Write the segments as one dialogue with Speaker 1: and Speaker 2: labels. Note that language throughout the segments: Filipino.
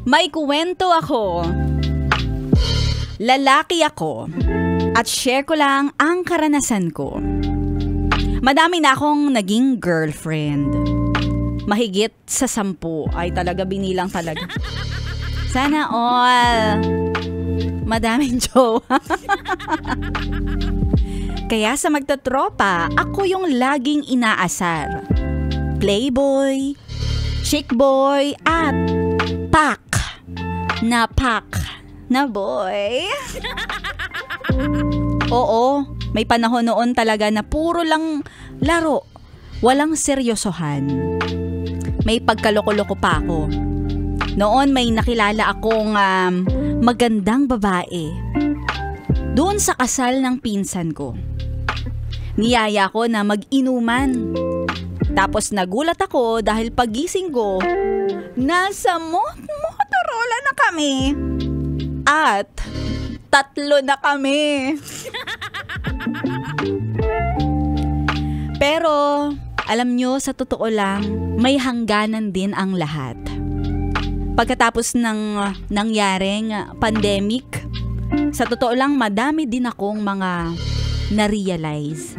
Speaker 1: May kwento ako. Lalaki ako. At share ko lang ang karanasan ko. Madami na akong naging girlfriend. Mahigit sa 10. Ay talaga, binilang talaga. Sana all. Madaming jowa. Kaya sa magtatropa, ako yung laging inaasar. Playboy, chick boy, at pak na boy. Oo, may panahon noon talaga na puro lang laro. Walang seryosohan. May pagkaloko-loko pa ako. Noon may nakilala akong magandang babae. Doon sa kasal ng pinsan ko. Niyaya ko na mag-inuman. Tapos nagulat ako dahil pagising ko, nasa Motorola na kami. At 3 na kami. Pero, alam nyo, sa totoo lang, may hangganan din ang lahat. Pagkatapos ng nangyaring pandemic, sa totoo lang, madami din akong mga na-realize.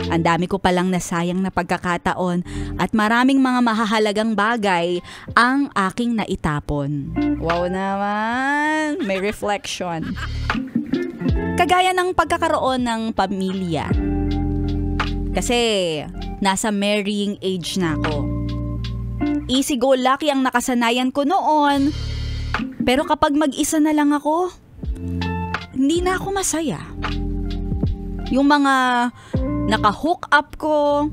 Speaker 1: Ang dami ko palang nasayang na pagkakataon at maraming mga mahahalagang bagay ang aking naitapon. Wow naman! May reflection. Kagaya ng pagkakaroon ng pamilya. Kasi nasa marrying age na ako. Easy go lucky ang nakasanayan ko noon. Pero kapag mag-isa na lang ako, hindi na ako masaya. Yung mga naka-hook up ko,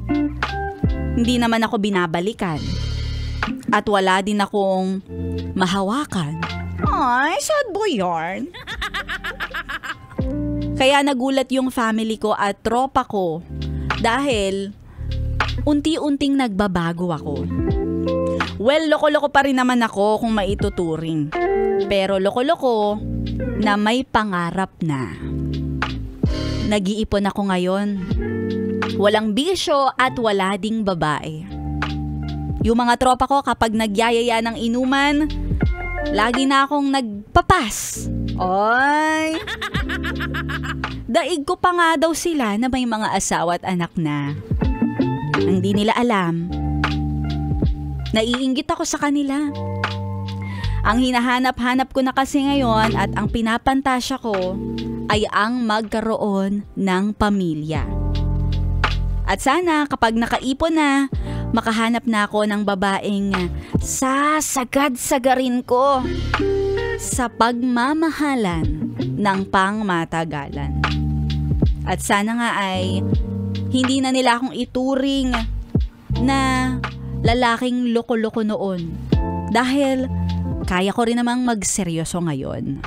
Speaker 1: hindi naman ako binabalikan. At wala din akong mahawakan. Ay, sad boy yarn. Kaya nagulat yung family ko at tropa ko dahil unti-unting nagbabago ako. Well, loko-loko pa rin naman ako kung maituturing. Pero loko-loko na may pangarap na. Nag-iipon ako ngayon. Walang bisyo at wala ding babae. Yung mga tropa ko kapag nagyayaya ng inuman, lagi na akong nagpapas. Oy! Daig ko pa nga daw sila na may mga asawa at anak na. Ang di nila alam, naiinggit ako sa kanila. Ang hinahanap-hanap ko na kasi ngayon at ang pinapantasya ko ay ang magkaroon ng pamilya. At sana kapag nakaipon na, makahanap na ako ng babaeng sasagad-sagarin ko sa pagmamahalan ng pangmatagalan. At sana nga ay hindi na nila akong ituring na lalaking loko-loko noon. Dahil kaya ko rin namang magseryoso ngayon.